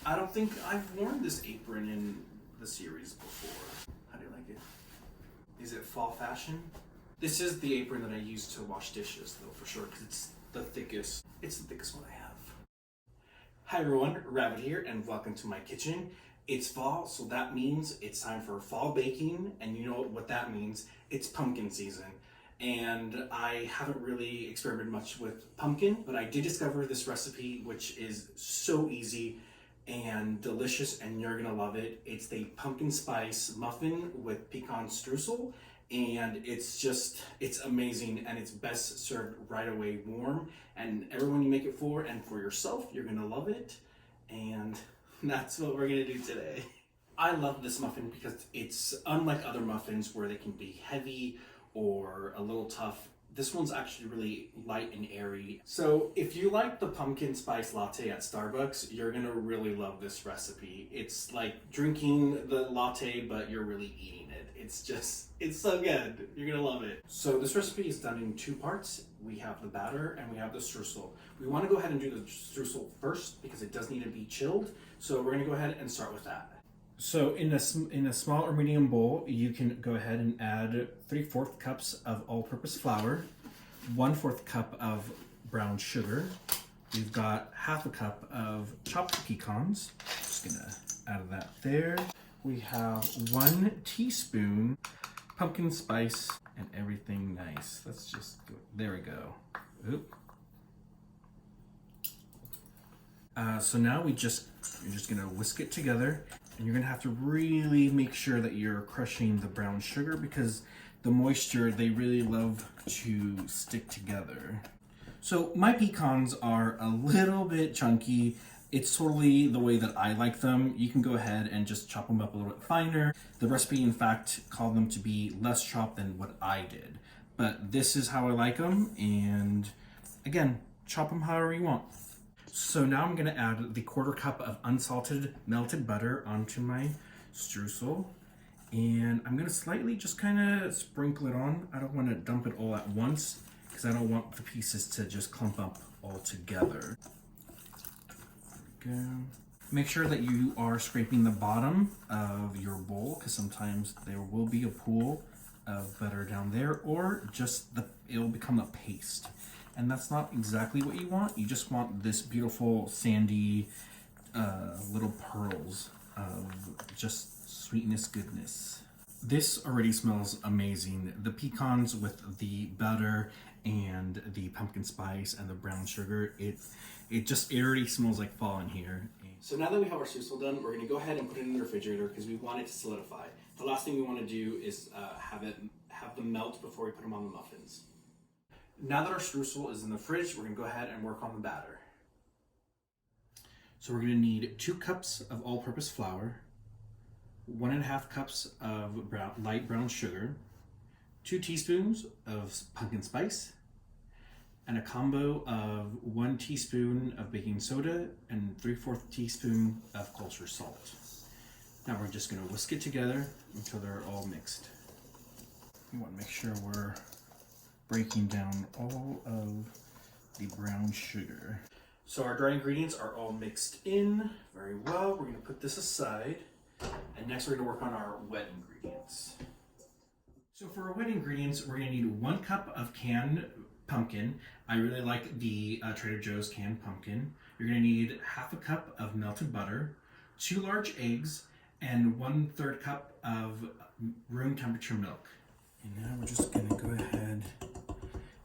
I don't think I've worn this apron in the series before. How do you like it? Is it fall fashion? This is the apron that I use to wash dishes though, for sure, because it's the thickest. It's the thickest one I have. Hi everyone, Rabbit here, and welcome to my kitchen. It's fall, so that means it's time for fall baking, and you know what that means. It's pumpkin season. And I haven't really experimented much with pumpkin, but I did discover this recipe, which is so easy and delicious, and you're gonna love it. It's the pumpkin spice muffin with pecan streusel, and it's amazing, and it's best served right away warm. And everyone you make it for, and for yourself, you're gonna love it. And that's what we're gonna do today. I love this muffin because it's unlike other muffins where they can be heavy or a little tough. This one's actually really light and airy. So if you like the pumpkin spice latte at Starbucks, you're gonna really love this recipe. It's like drinking the latte, but you're really eating it. It's so good. You're gonna love it. So this recipe is done in two parts. We have the batter and we have the streusel. We wanna go ahead and do the streusel first because it does need to be chilled. So we're gonna go ahead and start with that. So in a small or medium bowl, you can go ahead and add 3/4 cups of all-purpose flour, 1/4 cup of brown sugar. We've got 1/2 cup of chopped pecans. Just gonna add that there. We have 1 teaspoon pumpkin spice and everything nice. Let's just go. There we go. Oop. So now you're just gonna whisk it together. And you're gonna have to really make sure that you're crushing the brown sugar because the moisture, they really love to stick together. So my pecans are a little bit chunky. It's totally the way that I like them. You can go ahead and just chop them up a little bit finer. The recipe, in fact, called them to be less chopped than what I did. But this is how I like them. And again, chop them however you want. So now I'm gonna add the 1/4 cup of unsalted melted butter onto my streusel. And I'm gonna slightly just kind of sprinkle it on. I don't wanna dump it all at once because I don't want the pieces to just clump up all together. There we go. Make sure that you are scraping the bottom of your bowl because sometimes there will be a pool of butter down there, or just it'll become a paste. And that's not exactly what you want. You just want this beautiful sandy little pearls of just sweetness goodness. This already smells amazing. The pecans with the butter and the pumpkin spice and the brown sugar, it already smells like fall in here. So now that we have our streusel done, we're gonna go ahead and put it in the refrigerator because we want it to solidify. The last thing we wanna do is have them melt before we put them on the muffins. Now that our streusel is in the fridge, we're gonna go ahead and work on the batter. So we're gonna need 2 cups of all-purpose flour, 1.5 cups of light brown sugar, 2 teaspoons of pumpkin spice, and a combo of 1 teaspoon of baking soda and 3/4 teaspoon of kosher salt. Now we're just gonna whisk it together until they're all mixed. We wanna make sure we're breaking down all of the brown sugar. So our dry ingredients are all mixed in very well. We're gonna put this aside. And next we're gonna work on our wet ingredients. So for our wet ingredients, we're gonna need 1 cup of canned pumpkin. I really like the Trader Joe's canned pumpkin. You're gonna need 1/2 cup of melted butter, 2 large eggs, and 1/3 cup of room temperature milk. And now we're just gonna go ahead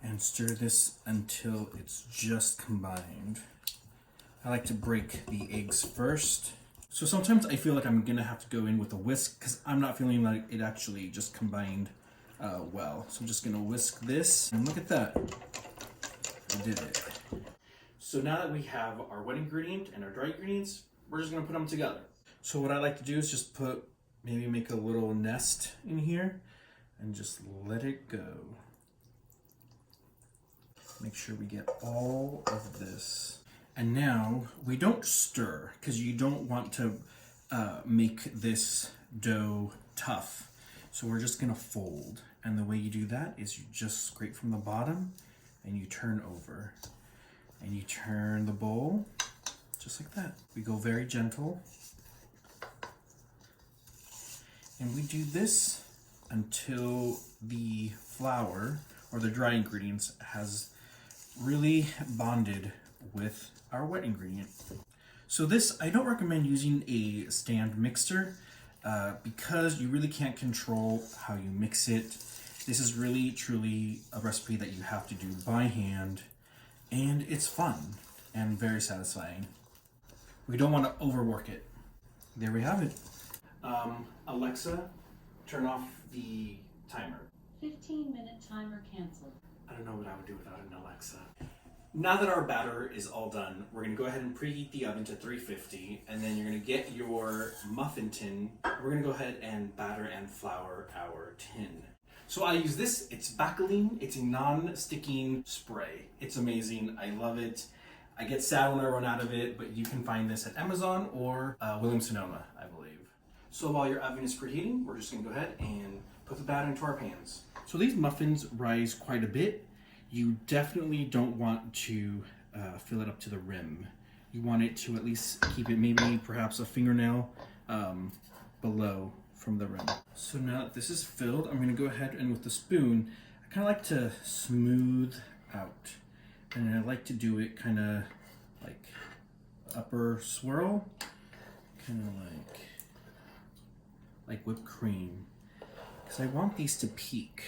and stir this until it's just combined. I like to break the eggs first. So sometimes I feel like I'm gonna have to go in with a whisk because I'm not feeling like it actually just combined well. So I'm just gonna whisk this, and look at that, I did it. So now that we have our wet ingredient and our dry ingredients, we're just gonna put them together. So what I like to do is just maybe make a little nest in here and just let it go. Make sure we get all of this. And now we don't stir because you don't want to make this dough tough. So we're just gonna fold. And the way you do that is you just scrape from the bottom and you turn over. And you turn the bowl just like that. We go very gentle. And we do this until the flour or the dry ingredients has really bonded with our wet ingredient. So this, I don't recommend using a stand mixer because you really can't control how you mix it. This is really, truly a recipe that you have to do by hand, and it's fun and very satisfying. We don't want to overwork it. There we have it. Alexa, turn off the timer. 15-minute timer canceled. I don't know what I would do without an Alexa. Now that our batter is all done, we're going to go ahead and preheat the oven to 350, and then you're going to get your muffin tin. We're going to go ahead and batter and flour our tin. So I use this, it's Vaseline, it's a non-sticking spray. It's amazing, I love it. I get sad when I run out of it, but you can find this at Amazon or Williams-Sonoma, I believe. So while your oven is preheating, we're just going to go ahead and put the batter into our pans. So these muffins rise quite a bit. You definitely don't want to fill it up to the rim. You want it to at least keep it maybe perhaps a fingernail below from the rim. So now that this is filled, I'm going to go ahead and with the spoon, I kind of like to smooth out. And I like to do it kind of like upper swirl, kind of like whipped cream, because I want these to peak.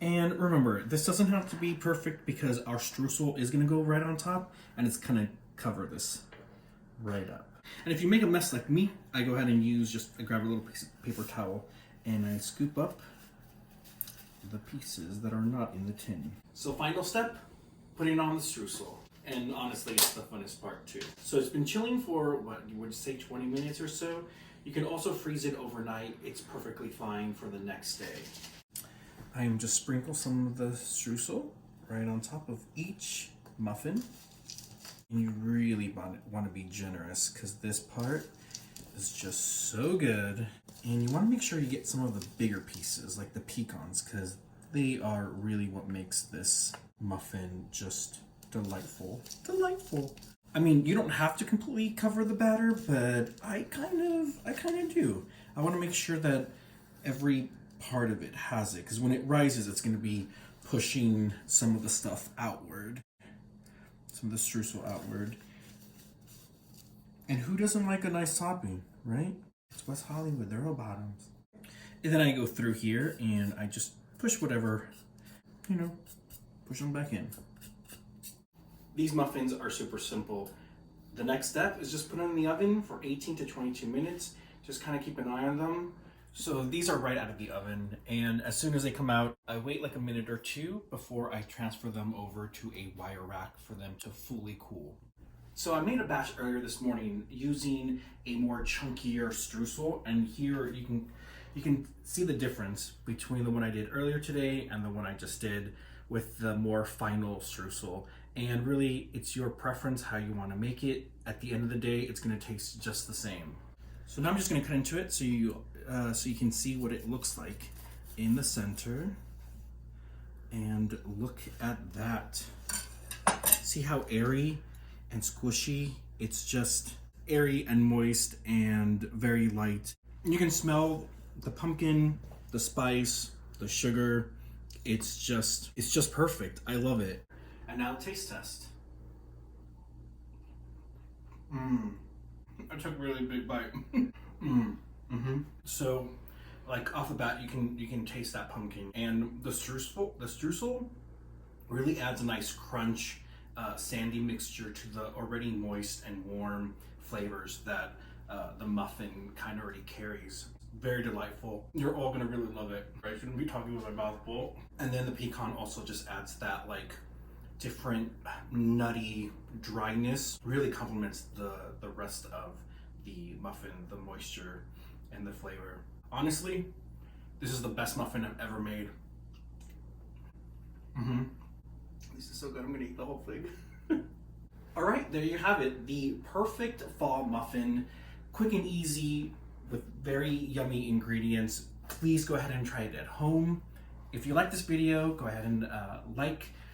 And remember, this doesn't have to be perfect because our streusel is going to go right on top, and it's going to cover this right up. And if you make a mess like me, I go ahead and I grab a little piece of paper towel and I scoop up the pieces that are not in the tin. So final step, putting on the streusel. And honestly, it's the funnest part too. So it's been chilling for, what, you would say 20 minutes or so. You can also freeze it overnight. It's perfectly fine for the next day. I am just sprinkle some of the streusel right on top of each muffin. And you really want to be generous because this part is just so good. And you want to make sure you get some of the bigger pieces like the pecans because they are really what makes this muffin just delightful. Delightful. I mean, you don't have to completely cover the batter, but I kind of do. I want to make sure that every part of it has it because when it rises, it's going to be pushing some of the stuff outward. Some of the streusel outward. And who doesn't like a nice topping, right? It's West Hollywood, they're all bottoms. And then I go through here and I just push whatever, push them back in. These muffins are super simple. The next step is just put them in the oven for 18 to 22 minutes. Just kind of keep an eye on them. So these are right out of the oven, and as soon as they come out, I wait like a minute or two before I transfer them over to a wire rack for them to fully cool. So I made a batch earlier this morning using a more chunkier streusel, and here you can see the difference between the one I did earlier today and the one I just did with the more final streusel. And really, it's your preference how you want to make it. At the end of the day, it's going to taste just the same. So now I'm just going to cut into it so you can see what it looks like in the center. And look at that. See how airy and squishy? It's just airy and moist and very light. You can smell the pumpkin, the spice, the sugar. It's just perfect. I love it. And now taste test. I took a really big bite. So, like off the bat, you can taste that pumpkin, and the streusel really adds a nice crunch, sandy mixture to the already moist and warm flavors that the muffin kind of already carries. Very delightful. You're all gonna really love it. I shouldn't be talking with my mouth full. And then the pecan also just adds that like different nutty dryness. Really complements the rest of the muffin, the moisture and the flavor. Honestly, this is the best muffin I've ever made. This is so good, I'm gonna eat the whole thing. All right, there you have it. The perfect fall muffin, quick and easy with very yummy ingredients. Please go ahead and try it at home. If you like this video, go ahead and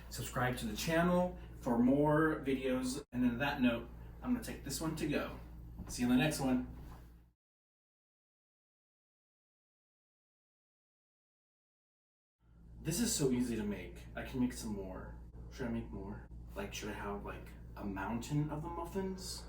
subscribe to the channel for more videos. And on that note, I'm gonna take this one to go. See you on the next one. This is so easy to make. I can make some more. Should I make more? Like, should I have like a mountain of the muffins?